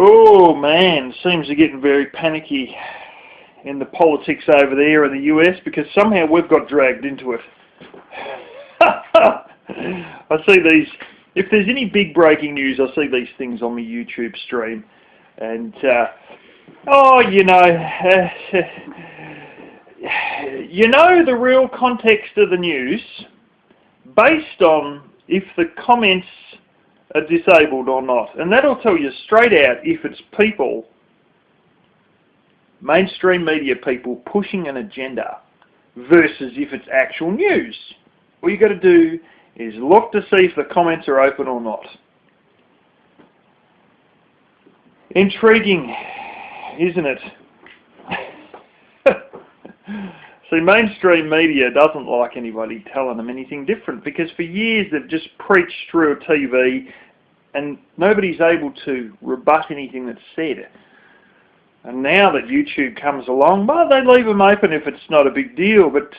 Oh man, seems to be getting very panicky in the politics over there in the US because somehow we've got dragged into it. I see these, if there's any big breaking news, I see these things on my YouTube stream. And, the real context of the news based on if the comments are disabled or not. And that'll tell you straight out if it's people, mainstream media people, pushing an agenda versus if it's actual news. All you got to do is look to see if the comments are open or not. Intriguing, isn't it? See, mainstream media doesn't like anybody telling them anything different because for years they've just preached through a TV and nobody's able to rebut anything that's said. And now that YouTube comes along, well, they leave them open if it's not a big deal. But,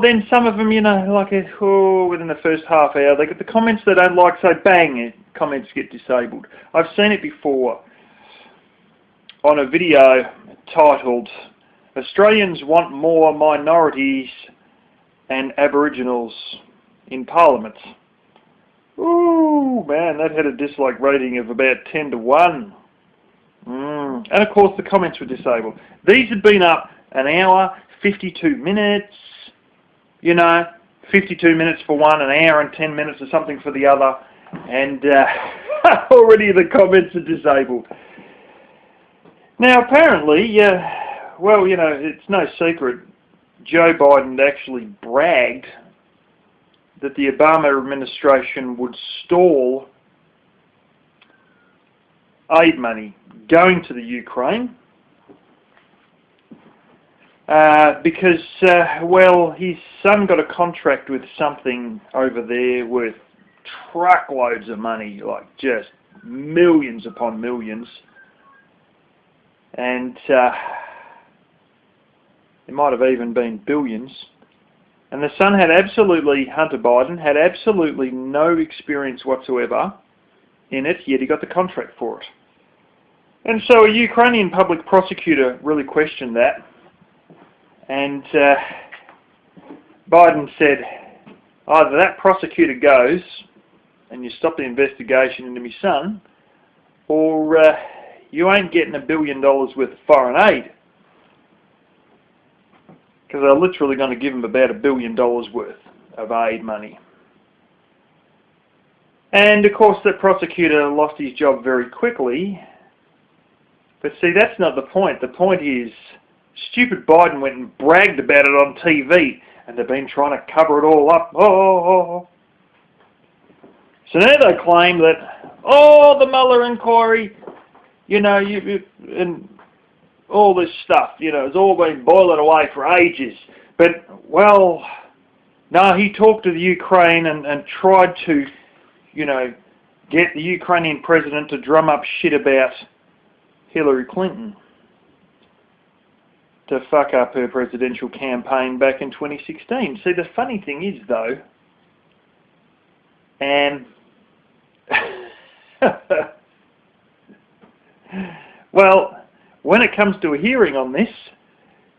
then some of them, within the first half hour, they get the comments they don't like, so bang, comments get disabled. I've seen it before on a video titled, Australians Want More Minorities and Aboriginals in Parliament. Ooh, man, that had a dislike rating of about 10 to 1. And of course the comments were disabled. These had been up an hour, 52 minutes, 52 minutes for one, an hour and 10 minutes or something for the other, and already the comments are disabled. Now apparently, it's no secret, Joe Biden actually bragged that the Obama administration would stall aid money going to the Ukraine because, his son got a contract with something over there worth truckloads of money, like just millions upon millions. And it might have even been billions. And the son had Hunter Biden, had absolutely no experience whatsoever in it, yet he got the contract for it. And so a Ukrainian public prosecutor really questioned that. And Biden said, either that prosecutor goes and you stop the investigation into my son, or you ain't getting $1 billion worth of foreign aid. Because they're literally going to give him about $1 billion worth of aid money. And of course the prosecutor lost his job very quickly. But see, that's not the point. The point is, stupid Biden went and bragged about it on TV, and they've been trying to cover it all up. So now they claim that, the Mueller inquiry, and all this stuff, it's all been boiling away for ages. But, no, he talked to the Ukraine and tried to, get the Ukrainian president to drum up shit about Hillary Clinton to fuck up her presidential campaign back in 2016. See, the funny thing is, though, and when it comes to a hearing on this,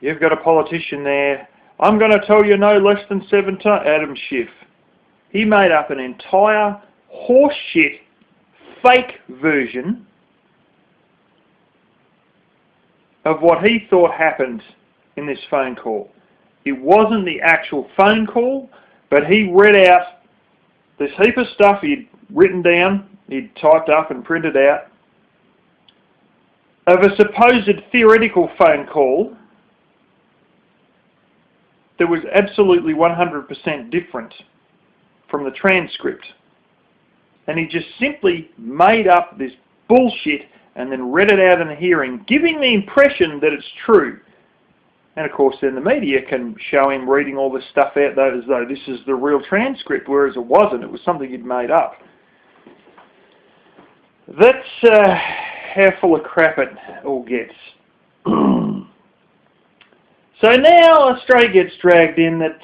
you've got a politician there, I'm going to tell you no less than 7 times, Adam Schiff. He made up an entire horseshit fake version of what he thought happened in this phone call. It wasn't the actual phone call, but he read out this heap of stuff he'd written down, he'd typed up and printed out, of a supposed theoretical phone call that was absolutely 100% different from the transcript. And he just simply made up this bullshit and then read it out in a hearing, giving the impression that it's true. And of course then the media can show him reading all this stuff out as though this is the real transcript, whereas it wasn't. It was something he'd made up. That's how full of crap it all gets. So now Australia gets dragged in that,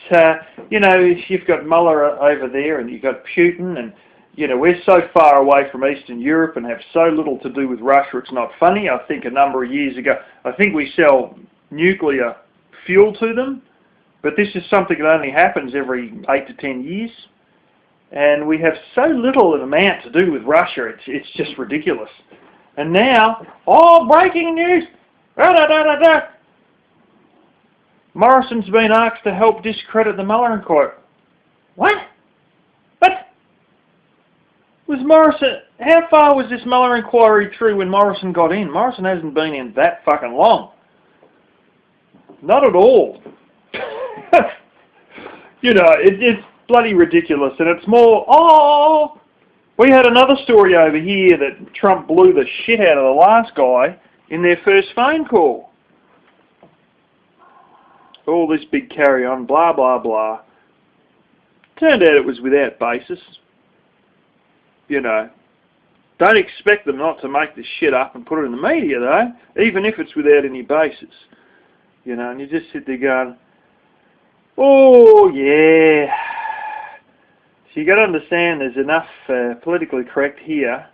you've got Mueller over there and you've got Putin and you know, we're so far away from Eastern Europe and have so little to do with Russia, it's not funny. I think a number of years ago, I think we sell nuclear fuel to them, but this is something that only happens every 8 to 10 years. And we have so little amount to do with Russia, it's just ridiculous. And now, oh, breaking news! Morrison's been asked to help discredit the Mueller inquiry. What? Was Morrison, how far was this Mueller inquiry through when Morrison got in? Morrison hasn't been in that fucking long. Not at all. You know, it's bloody ridiculous, and it's more, oh, we had another story over here that Trump blew the shit out of the last guy in their first phone call. All this big carry on, blah, blah, blah. Turned out it was without basis. You know, don't expect them not to make this shit up and put it in the media, though, even if it's without any basis. You know, and you just sit there going, oh, yeah. So you got to understand there's enough politically correct here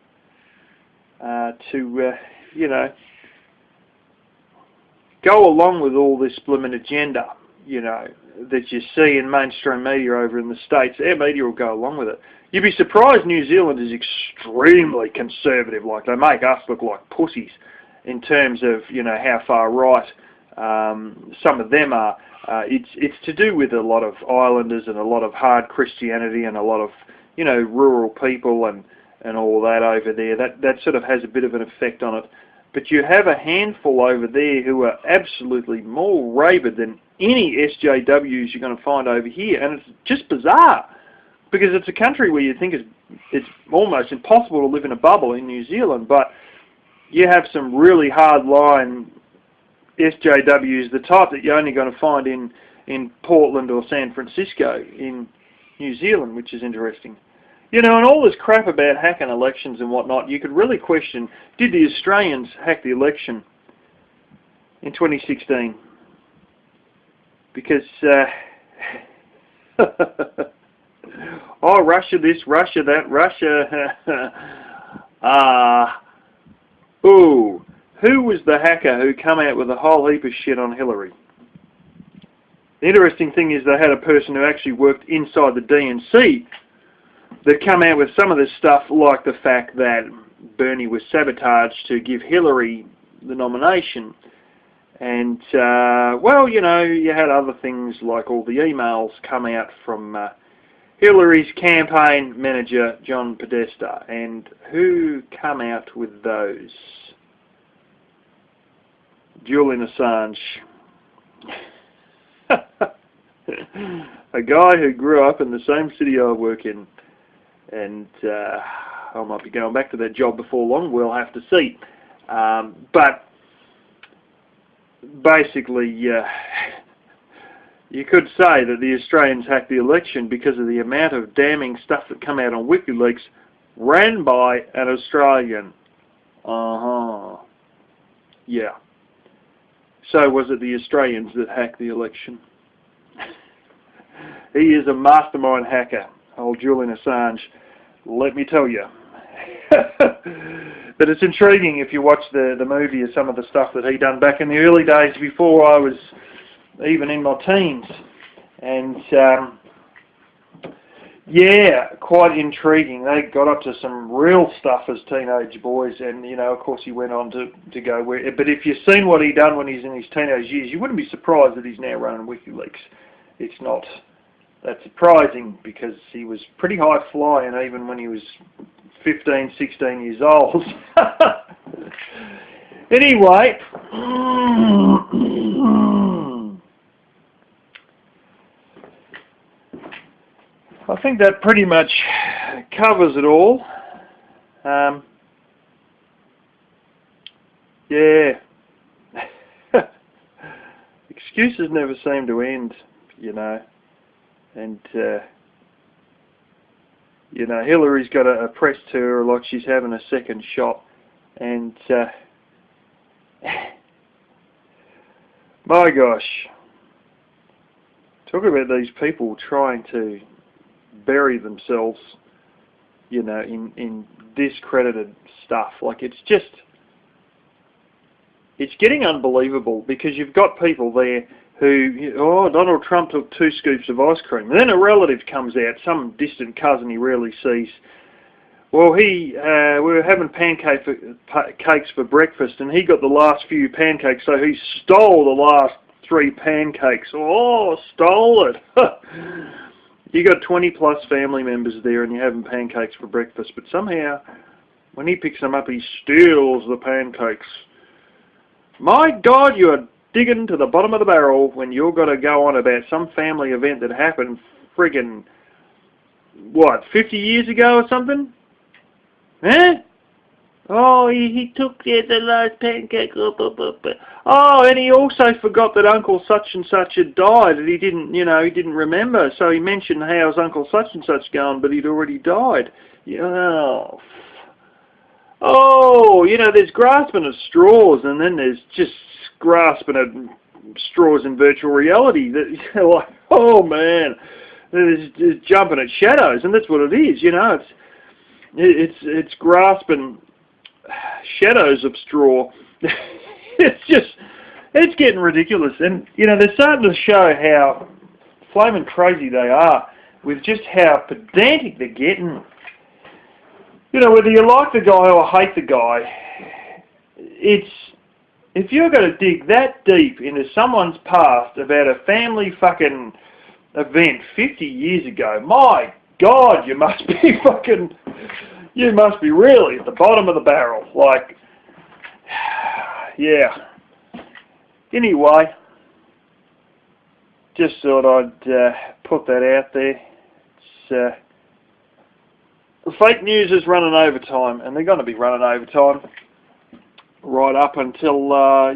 to, you know, go along with all this blooming agenda, you know, that you see in mainstream media over in the States. Our media will go along with it. You'd be surprised New Zealand is extremely conservative. Like, they make us look like pussies in terms of, you know, how far right some of them are. It's to do with a lot of islanders and a lot of hard Christianity and a lot of, you know, rural people and all that over there. That sort of has a bit of an effect on it. But you have a handful over there who are absolutely more rabid than any SJWs you're going to find over here. And it's just bizarre, because it's a country where you think it's almost impossible to live in a bubble in New Zealand, but you have some really hard-line SJWs, the type that you're only going to find in Portland or San Francisco in New Zealand, which is interesting. You know, and all this crap about hacking elections and whatnot, you could really question, did the Australians hack the election in 2016? Because, oh, Russia this, Russia that, Russia, ooh, who was the hacker who come out with a whole heap of shit on Hillary? The interesting thing is they had a person who actually worked inside the DNC that come out with some of this stuff, like the fact that Bernie was sabotaged to give Hillary the nomination. And, well, you know, you had other things like all the emails come out from Hillary's campaign manager, John Podesta. And who come out with those? Julian Assange. A guy who grew up in the same city I work in. And I might be going back to that job before long, we'll have to see. But basically, you could say that the Australians hacked the election because of the amount of damning stuff that come out on WikiLeaks ran by an Australian. Yeah. So was it the Australians that hacked the election? He is a mastermind hacker, old Julian Assange, let me tell you. But it's intriguing if you watch the movie of some of the stuff that he done back in the early days before I was even in my teens. And yeah, quite intriguing. They got up to some real stuff as teenage boys, and you know, of course, he went on to go where. But if you've seen what he done when he's in his teenage years, you wouldn't be surprised that he's now running WikiLeaks. It's not that surprising, because he was pretty high flying even when he was 15, 16 years old. Anyway, I think that pretty much covers it all. Yeah. Excuses never seem to end, you know. And, you know, Hillary's got a press tour like she's having a second shot. And, my gosh. Talk about these people trying to bury themselves you know, in discredited stuff. Like, it's getting unbelievable, because you've got people there who, oh, Donald Trump took 2 scoops of ice cream. And then a relative comes out, some distant cousin he rarely sees. Well, we were having cakes for breakfast, and he got the last few pancakes, so he stole the last 3 pancakes. Oh, stole it. You got 20 plus family members there, and you're having pancakes for breakfast, but somehow, when he picks them up, he steals the pancakes. My God, you are digging to the bottom of the barrel when you're going to go on about some family event that happened friggin', what, 50 years ago or something? Eh? Oh, he took the last pancake. Oh, and he also forgot that Uncle such and such had died, and he didn't remember. So he mentioned how's Uncle such and such going, but he'd already died. Oh, there's grasping at straws, and then there's just grasping at straws in virtual reality. That you're like, oh man, it's jumping at shadows, and that's what it is. It's grasping shadows of straw. It's getting ridiculous, and they're starting to show how flaming crazy they are with just how pedantic they're getting. Whether you like the guy or hate the guy, if you're going to dig that deep into someone's past about a family fucking event 50 years ago, my God, you must be really at the bottom of the barrel. Like, yeah. Anyway, just thought I'd put that out there. The fake news is running overtime, and they're going to be running overtime right up until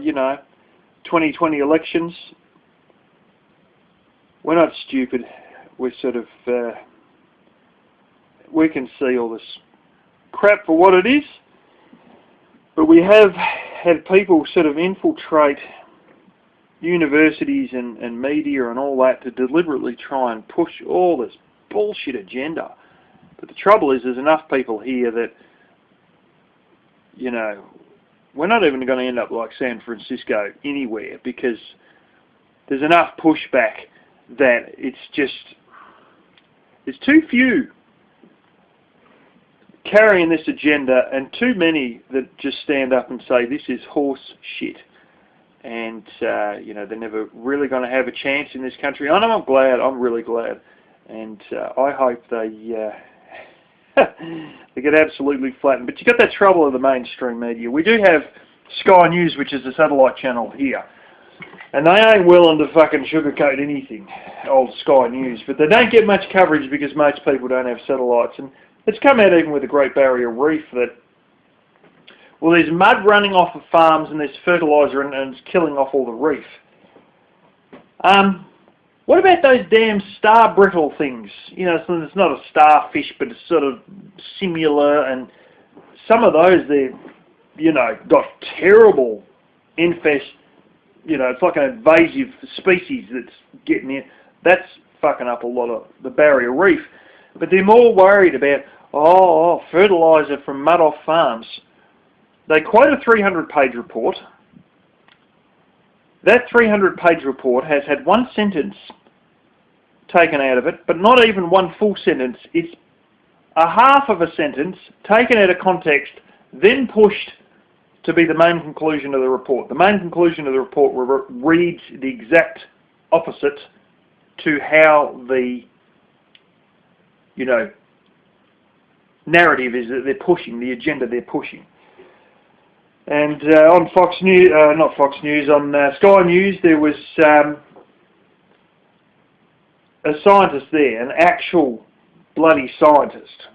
2020 elections. We're not stupid. We're sort of we can see all this crap for what it is, but we have had people sort of infiltrate universities and media and all that to deliberately try and push all this bullshit agenda. But the trouble is, there's enough people here that, we're not even going to end up like San Francisco anywhere, because there's enough pushback that it's too few carrying this agenda, and too many that just stand up and say this is horse shit, and they're never really going to have a chance in this country. And I'm glad. I'm really glad, and I hope they get absolutely flattened. But you got that trouble of the mainstream media. We do have Sky News, which is a satellite channel here, and they ain't willing to fucking sugarcoat anything, old Sky News. But they don't get much coverage because most people don't have satellites. And it's come out even with the Great Barrier Reef that, well, there's mud running off of farms and there's fertiliser and it's killing off all the reef. What about those damn star brittle things? So it's not a starfish, but it's sort of similar, and some of those, they've got terrible it's like an invasive species that's getting in. That's fucking up a lot of the barrier reef. But they're more worried about, fertiliser from mud off farms. They quote a 300-page report. That 300-page report has had one sentence taken out of it, but not even one full sentence. It's a half of a sentence taken out of context, then pushed to be the main conclusion of the report. The main conclusion of the report reads the exact opposite to how the narrative is that they're pushing, the agenda they're pushing. And on Fox News, not Fox News, on Sky News, there was a scientist there, an actual bloody scientist,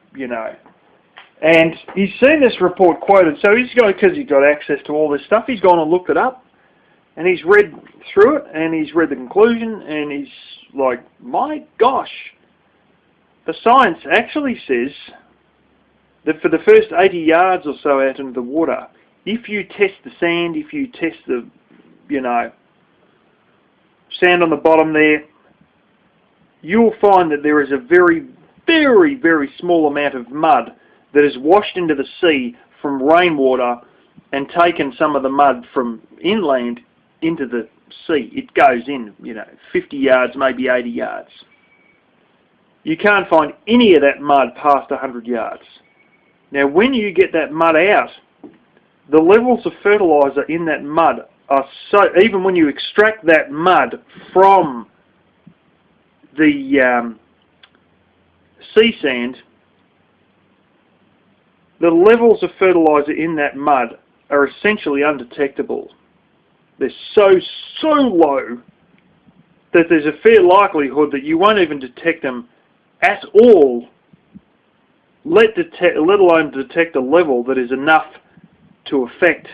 and he's seen this report quoted. So because he's got access to all this stuff, he's gone and looked it up, and he's read through it, and he's read the conclusion, and he's like, my gosh, the science actually says that for the first 80 yards or so out into the water, if you test the sand, if you test the, sand on the bottom there, you'll find that there is a very very, very small amount of mud that is washed into the sea from rainwater and taken some of the mud from inland into the sea. It goes in, 50 yards, maybe 80 yards. You can't find any of that mud past 100 yards. Now, when you get that mud out, the levels of fertilizer in that mud are so, even when you extract that mud from the sea sand, the levels of fertilizer in that mud are essentially undetectable. They're so low that there's a fair likelihood that you won't even detect them at all, let alone detect a level that is enough to affect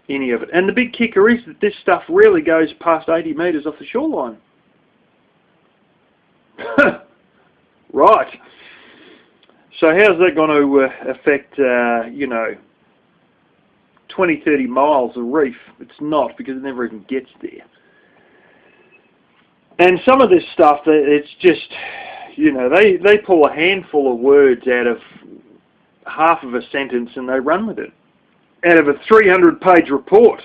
any of it. And the big kicker is that this stuff rarely goes past 80 metres off the shoreline. Right. So how's that going to affect, 20, 30 miles of reef? It's not, because it never even gets there. And some of this stuff, it's just, they pull a handful of words out of half of a sentence and they run with it. Out of a 300-page report.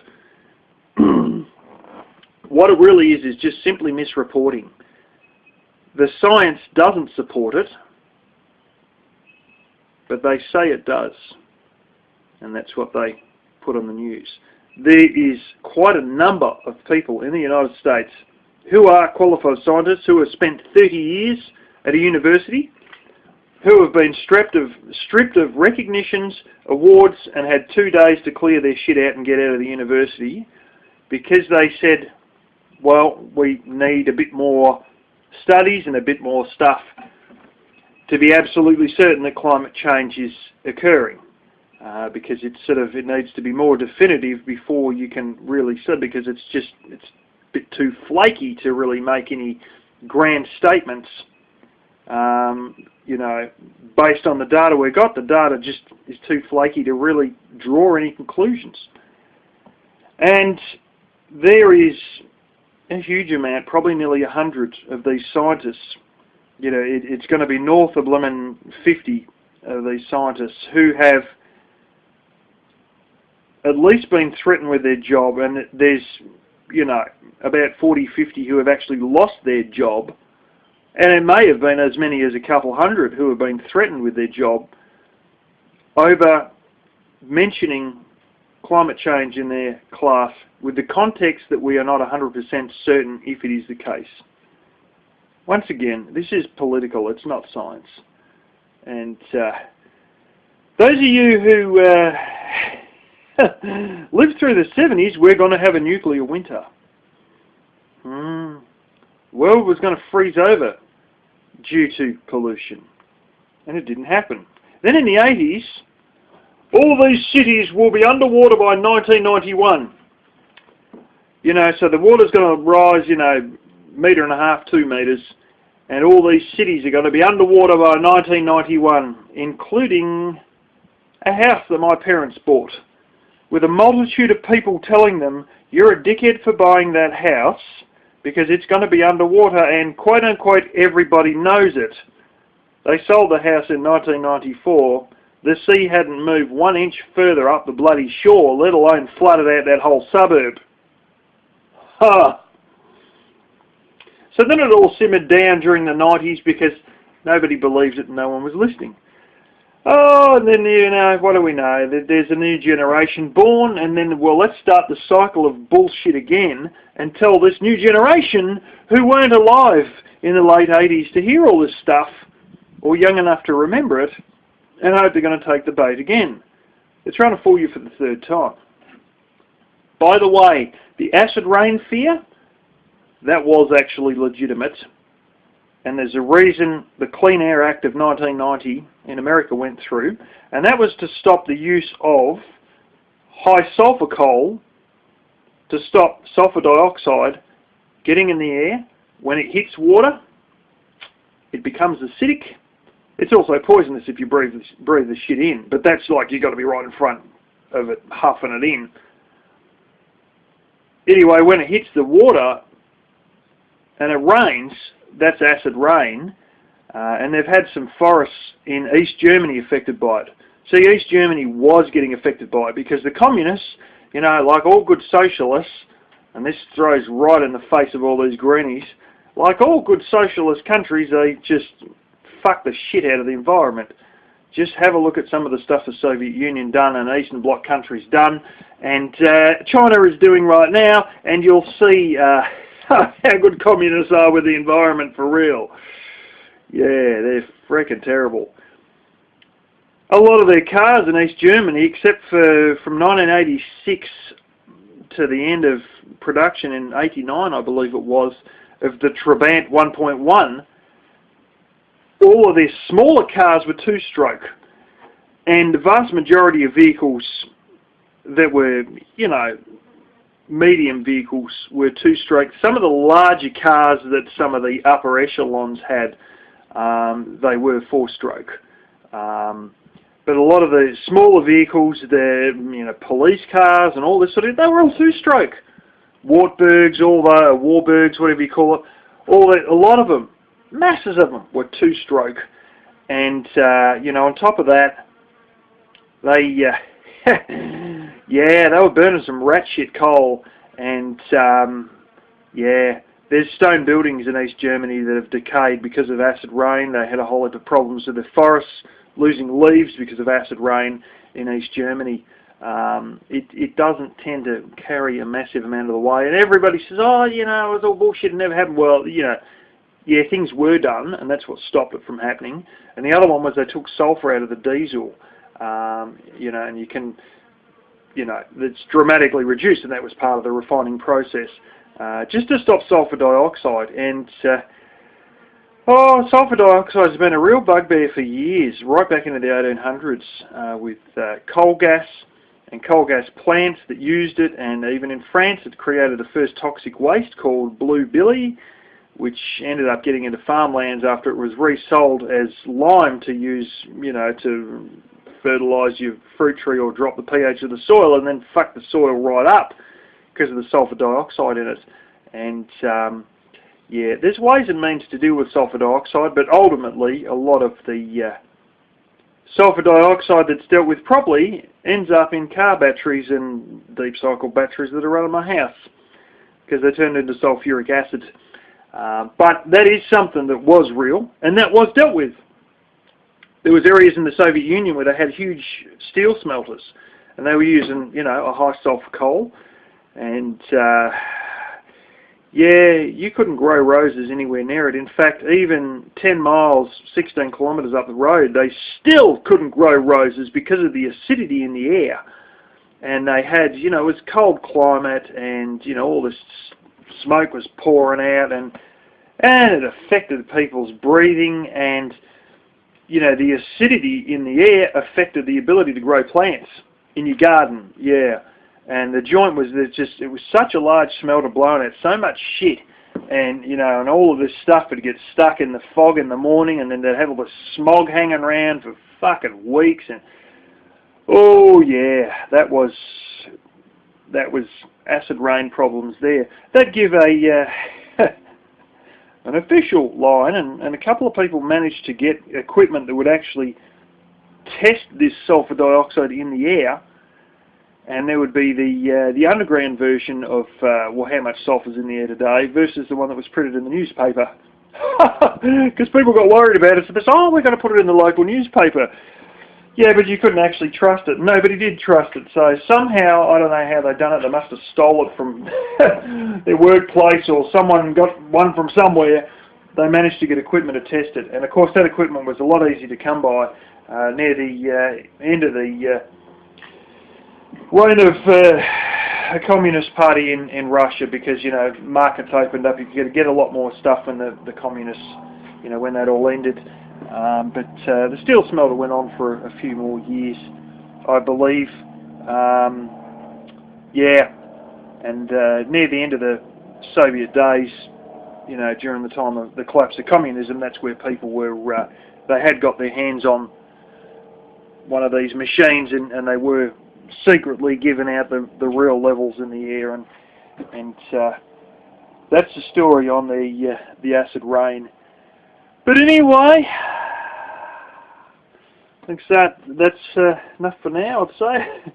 What it really is just simply misreporting. The science doesn't support it, but they say it does. And that's what they put on the news. There is quite a number of people in the United States who are qualified scientists who have spent 30 years at a university, who have been stripped of recognitions, awards, and had 2 days to clear their shit out and get out of the university because they said, well, we need a bit more studies and a bit more stuff to be absolutely certain that climate change is occurring. Because it needs to be more definitive before you can really say, because it's a bit too flaky to really make any grand statements. Based on the data we got, the data just is too flaky to really draw any conclusions. And there is a huge amount, probably nearly 100 of these scientists. It's going to be north of 50 of these scientists who have at least been threatened with their job, and there's, about 40, 50 who have actually lost their job. And it may have been as many as a couple hundred who have been threatened with their job over mentioning climate change in their class with the context that we are not 100% certain if it is the case. Once again, this is political, it's not science. And those of you who lived through the 70s, we're going to have a nuclear winter. The world was going to freeze over due to pollution. And it didn't happen. Then in the 80s, all these cities will be underwater by 1991. So the water's going to rise, 1.5 meters, 2 meters, and all these cities are going to be underwater by 1991, including a house that my parents bought, with a multitude of people telling them, you're a dickhead for buying that house because it's going to be underwater, and quote unquote everybody knows it. They sold the house in 1994. The sea hadn't moved 1 inch further up the bloody shore, let alone flooded out that whole suburb. So then it all simmered down during the 90s because nobody believed it and no one was listening. Oh, and then, what do we know? There's a new generation born, and then, well, let's start the cycle of bullshit again and tell this new generation who weren't alive in the late 80s to hear all this stuff, or young enough to remember it, and hope they're going to take the bait again. They're trying to fool you for the 3rd time. By the way, the acid rain fear, that was actually legitimate. And there's a reason the Clean Air Act of 1990 in America went through, and that was to stop the use of high sulfur coal to stop sulfur dioxide getting in the air. When it hits water, it becomes acidic. It's also poisonous if you breathe the shit in, but that's like you've got to be right in front of it, huffing it in. Anyway, when it hits the water and it rains, that's acid rain, and they've had some forests in East Germany affected by it. See, East Germany was getting affected by it because the communists, like all good socialists, and this throws right in the face of all these greenies, like all good socialist countries, they just fuck the shit out of the environment. Just have a look at some of the stuff the Soviet Union done and Eastern Bloc countries done, and China is doing right now, and you'll see how good communists are with the environment for real. Yeah, they're freaking terrible. A lot of their cars in East Germany, except for from 1986 to the end of production in 89, I believe it was, of the Trabant 1.1, all of their smaller cars were two-stroke, and the vast majority of vehicles that were, medium vehicles were two-stroke. Some of the larger cars that some of the upper echelons had, they were four-stroke. But a lot of the smaller vehicles, the police cars and all this sort of, they were all two-stroke. Wartburgs, all the Warburgs, whatever you call it, a lot of them, masses of them, were two-stroke. And on top of that, they they were burning some rat shit coal. And there's stone buildings in East Germany that have decayed because of acid rain. They had a whole lot of problems with the forests losing leaves because of acid rain in East Germany. It doesn't tend to carry a massive amount of the way, and everybody says, oh, it was all bullshit, it never happened. Well, yeah, things were done, and that's what stopped it from happening. And the other one was they took sulfur out of the diesel, and you can, it's dramatically reduced, and that was part of the refining process, just to stop sulfur dioxide. And sulfur dioxide has been a real bugbear for years, right back into the 1800s, with coal gas and coal gas plants that used it, and even in France it created the first toxic waste called Blue Billy, which ended up getting into farmlands after it was resold as lime to use, to fertilise your fruit tree or drop the pH of the soil, and then fuck the soil right up because of the sulfur dioxide in it. And there's ways and means to deal with sulfur dioxide, but ultimately a lot of the sulfur dioxide that's dealt with properly ends up in car batteries and deep cycle batteries that are running my house because they turned into sulfuric acid. But that is something that was real, and that was dealt with. There was areas in the Soviet Union where they had huge steel smelters, and they were using, a high sulfur coal, and you couldn't grow roses anywhere near it. In fact, even 10 miles, 16 kilometres up the road, they still couldn't grow roses because of the acidity in the air. And they had, it was cold climate, and, all this smoke was pouring out, and it affected people's breathing, and, the acidity in the air affected the ability to grow plants in your garden, And the joint was it was such a large smelter blowing out so much shit, and and all of this stuff would get stuck in the fog in the morning, and then they'd have all the smog hanging around for fucking weeks, and that was acid rain problems there. They'd give an official line, and a couple of people managed to get equipment that would actually test this sulfur dioxide in the air. And there would be the underground version of how much sulphur's in the air today versus the one that was printed in the newspaper. Because people got worried about it, so they said, we're going to put it in the local newspaper. Yeah, but you couldn't actually trust it. Nobody did trust it. So somehow, I don't know how they've done it, they must have stole it from their workplace, or someone got one from somewhere. They managed to get equipment to test it. And of course that equipment was a lot easier to come by near the end of the reign of a communist party in Russia, because markets opened up. You could get a lot more stuff when the communists, when that all ended. But the steel smelter went on for a few more years, I believe. And near the end of the Soviet days, during the time of the collapse of communism, that's where people were. They had got their hands on one of these machines, and they were secretly giving out the real levels in the air, and that's the story on the acid rain. But anyway, I think that's enough for now, I'd say.